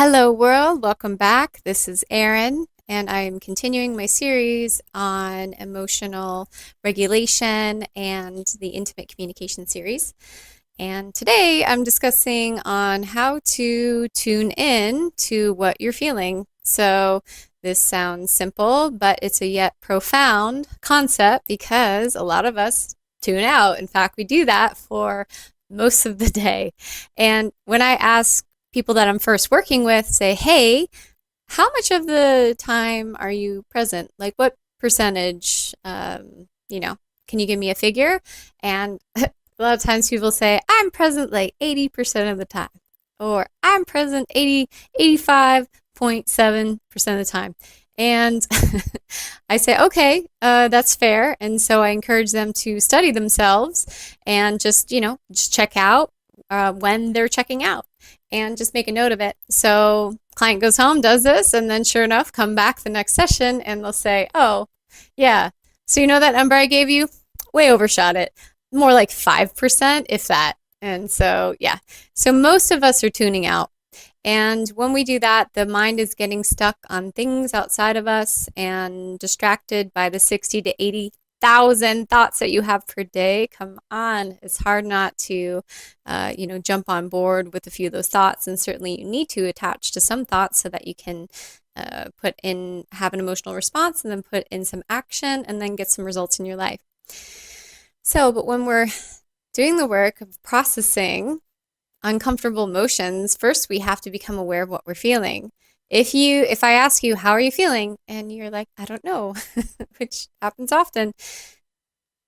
Hello, world. Welcome back. This is Erin, and I'm continuing my series on emotional regulation and the intimate communication series. And today I'm discussing on how to tune in to what you're feeling. So this sounds simple, but it's a yet profound concept because a lot of us tune out. In fact, we do that for most of the day. And when I ask people that I'm first working with, say, hey, how much of the time are you present? Like what percentage, can you give me a figure? And a lot of times people say, I'm present like 80% of the time, or I'm present 85.7% of the time. And I say, okay, that's fair. And so I encourage them to study themselves and just check out when they're checking out and just make a note of it. So client goes home, does this, and then sure enough, come back the next session and they'll say, oh, yeah. So you know that number I gave you? Way overshot it. More like 5%, if that. And so, yeah. So most of us are tuning out. And when we do that, the mind is getting stuck on things outside of us and distracted by the 60 to 80,000 thoughts that you have per day. Come on, it's hard not to, jump on board with a few of those thoughts. And certainly you need to attach to some thoughts so that you can have an emotional response and then put in some action and then get some results in your life. So, but when we're doing the work of processing uncomfortable emotions, first we have to become aware of what we're feeling. If I ask you, how are you feeling? And you're like, I don't know, which happens often,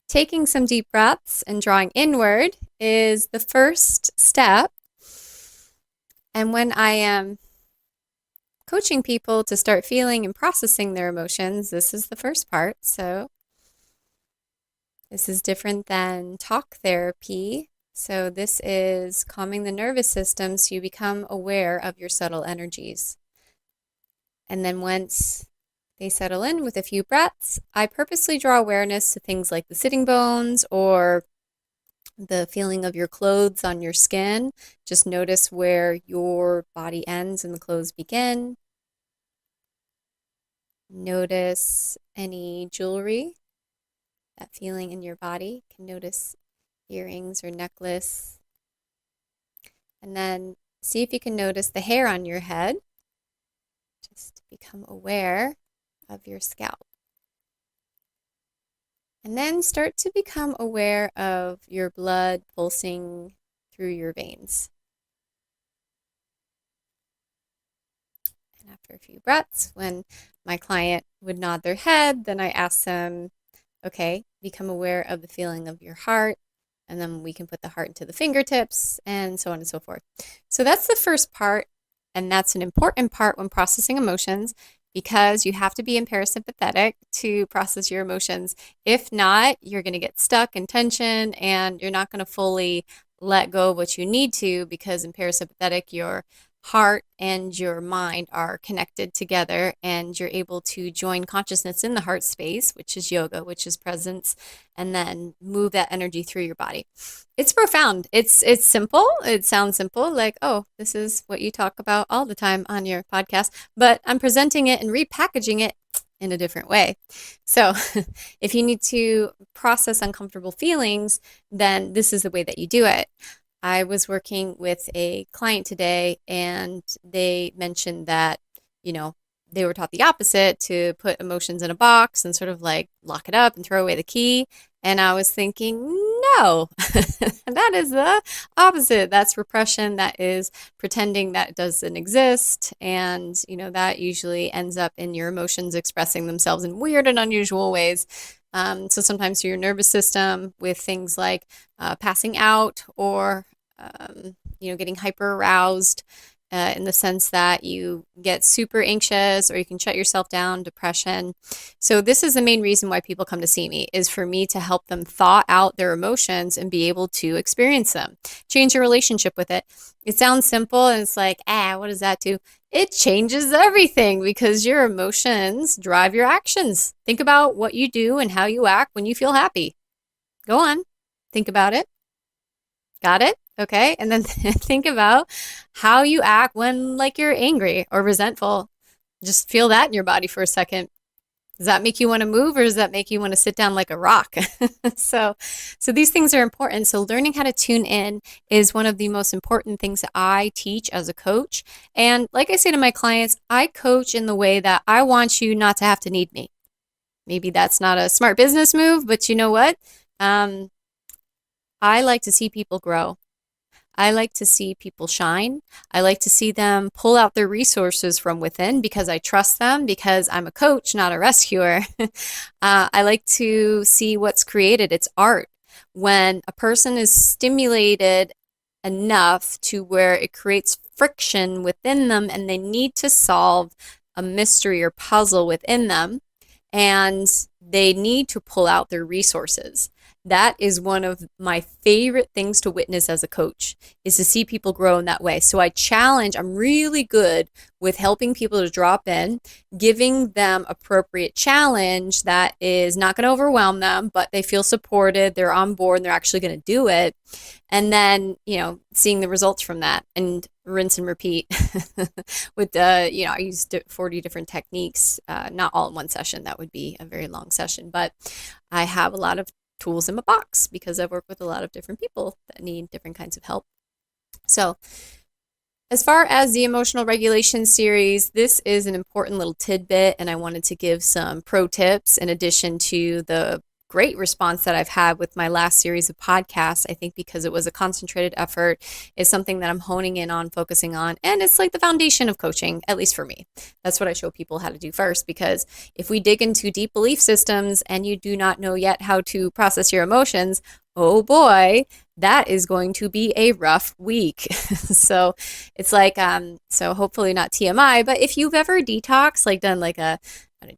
taking some deep breaths and drawing inward is the first step. And when I am coaching people to start feeling and processing their emotions, this is the first part. So this is different than talk therapy. So this is calming the nervous system so you become aware of your subtle energies. And then once they settle in with a few breaths, I purposely draw awareness to things like the sitting bones or the feeling of your clothes on your skin. Just notice where your body ends and the clothes begin. Notice any jewelry, that feeling in your body. You can notice earrings or necklace. And then see if you can notice the hair on your head. Just become aware of your scalp. And then start to become aware of your blood pulsing through your veins. And after a few breaths, when my client would nod their head, then I ask them, okay, become aware of the feeling of your heart. And then we can put the heart into the fingertips and so on and so forth. So that's the first part. And that's an important part when processing emotions because you have to be in parasympathetic to process your emotions. If not, you're going to get stuck in tension and you're not going to fully let go of what you need to because in parasympathetic, your heart and your mind are connected together and you're able to join consciousness in the heart space, which is yoga, which is presence, and then move that energy through your body. It's profound. It's simple. It sounds simple, like, oh, this is what you talk about all the time on your podcast, but I'm presenting it and repackaging it in a different way. So if you need to process uncomfortable feelings, then this is the way that you do it. I was working with a client today and they mentioned that, they were taught the opposite, to put emotions in a box and sort of like lock it up and throw away the key. And I was thinking, no, that is the opposite. That's repression. That is pretending that doesn't exist. And, that usually ends up in your emotions expressing themselves in weird and unusual ways. So sometimes your nervous system with things like passing out or, getting hyper aroused in the sense that you get super anxious or you can shut yourself down, depression. So this is the main reason why people come to see me, is for me to help them thaw out their emotions and be able to experience them, change your relationship with it. It sounds simple and it's like, what does that do? It changes everything because your emotions drive your actions. Think about what you do and how you act when you feel happy. Go on. Think about it. Got it? Okay. And then think about how you act when like you're angry or resentful. Just feel that in your body for a second. Does that make you want to move or does that make you want to sit down like a rock? so, so these things are important. So learning how to tune in is one of the most important things that I teach as a coach. And like I say to my clients, I coach in the way that I want you not to have to need me. Maybe that's not a smart business move, but you know what? Um, I like to see people grow. I like to see people shine. I like to see them pull out their resources from within because I trust them, because I'm a coach, not a rescuer. I like to see what's created. It's art. When a person is stimulated enough to where it creates friction within them and they need to solve a mystery or puzzle within them, and they need to pull out their resources. That is one of my favorite things to witness as a coach, is to see people grow in that way. So I'm really good with helping people to drop in, giving them appropriate challenge that is not going to overwhelm them, but they feel supported, they're on board, and they're actually going to do it. And then, seeing the results from that and rinse and repeat with I used 40 different techniques, not all in one session. That would be a very long session, but I have a lot of tools in my box because I've worked with a lot of different people that need different kinds of help. So as far as the emotional regulation series, this is an important little tidbit, and I wanted to give some pro tips in addition to the great response that I've had with my last series of podcasts. I think because it was a concentrated effort, is something that I'm honing in on, focusing on, and it's like the foundation of coaching, at least for me. That's what I show people how to do first, because if we dig into deep belief systems and you do not know yet how to process your emotions, oh boy, that is going to be a rough week. So it's like, so hopefully not TMI, but if you've ever detoxed, like done like a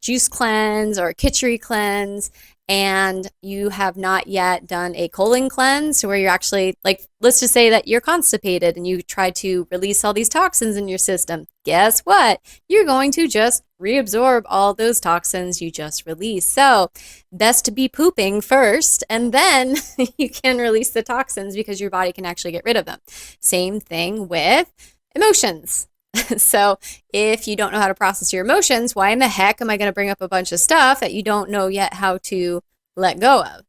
juice cleanse or a kitchery cleanse, and you have not yet done a colon cleanse where you're actually, like, let's just say that you're constipated and you try to release all these toxins in your system. Guess what? You're going to just reabsorb all those toxins you just released. So best to be pooping first, and then you can release the toxins because your body can actually get rid of them. Same thing with emotions. So if you don't know how to process your emotions, why in the heck am I going to bring up a bunch of stuff that you don't know yet how to let go of?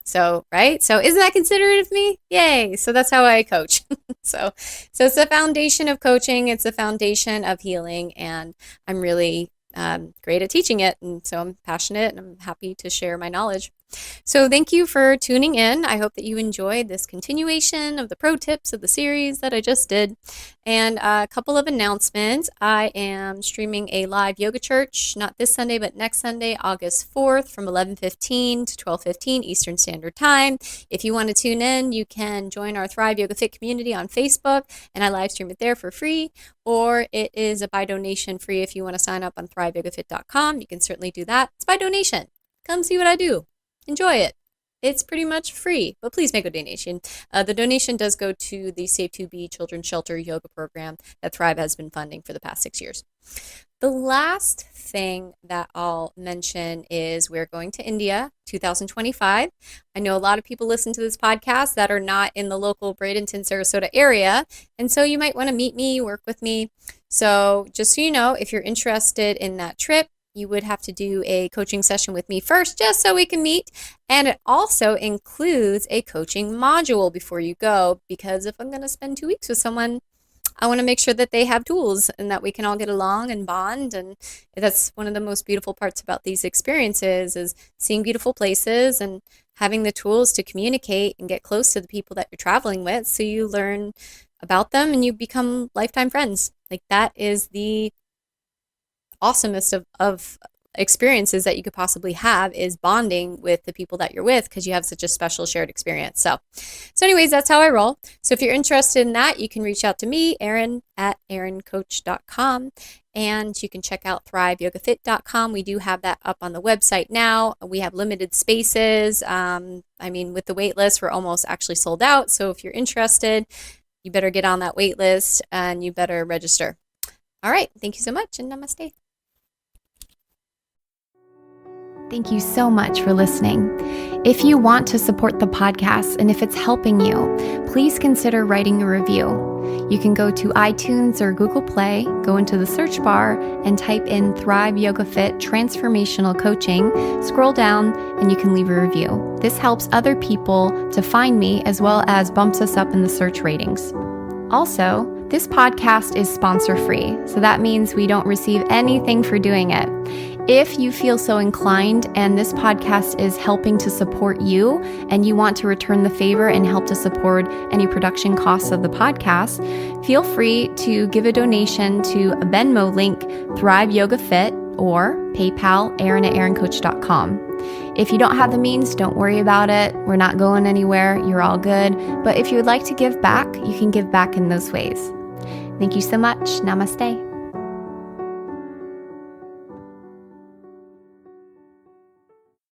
So, right? So isn't that considerate of me? Yay. So that's how I coach. So it's the foundation of coaching. It's the foundation of healing. And I'm really great at teaching it. And so I'm passionate and I'm happy to share my knowledge. So thank you for tuning in. I hope that you enjoyed this continuation of the pro tips of the series that I just did. And a couple of announcements. I am streaming a live yoga church, not this Sunday, but next Sunday, August 4th from 11:15 to 12:15 Eastern Standard Time. If you want to tune in, you can join our Thrive Yoga Fit community on Facebook, and I live stream it there for free, or it is a by donation free if you want to sign up on thriveyogafit.com. You can certainly do that. It's by donation. Come see what I do. Enjoy it. It's pretty much free, but please make a donation. The donation does go to the Safe to Be Children's Shelter yoga program that Thrive has been funding for the past 6 years. The last thing that I'll mention is we're going to India 2025. I know a lot of people listen to this podcast that are not in the local Bradenton, Sarasota area, and so you might want to meet me, work with me. So just so you know, if you're interested in that trip, you would have to do a coaching session with me first, just so we can meet. And it also includes a coaching module before you go, because if I'm going to spend 2 weeks with someone, I want to make sure that they have tools and that we can all get along and bond. And that's one of the most beautiful parts about these experiences, is seeing beautiful places and having the tools to communicate and get close to the people that you're traveling with, so you learn about them and you become lifetime friends. Like, that is the awesomest of experiences that you could possibly have, is bonding with the people that you're with, because you have such a special shared experience. So anyways, that's how I roll. So if you're interested in that, you can reach out to me, Erin, at erincoach.com, and you can check out thriveyogafit.com. We do have that up on the website now. We have limited spaces. With the wait list, we're almost actually sold out. So if you're interested, you better get on that wait list and you better register. All right. Thank you so much, and namaste. Thank you so much for listening. If you want to support the podcast and if it's helping you, please consider writing a review. You can go to iTunes or Google Play, go into the search bar and type in Thrive Yoga Fit Transformational Coaching, scroll down, and you can leave a review. This helps other people to find me as well as bumps us up in the search ratings. Also, this podcast is sponsor-free, so that means we don't receive anything for doing it. If you feel so inclined and this podcast is helping to support you and you want to return the favor and help to support any production costs of the podcast, feel free to give a donation to a Venmo link, Thrive Yoga Fit, or PayPal, Erin at erincoach.com. If you don't have the means, don't worry about it. We're not going anywhere. You're all good. But if you would like to give back, you can give back in those ways. Thank you so much. Namaste.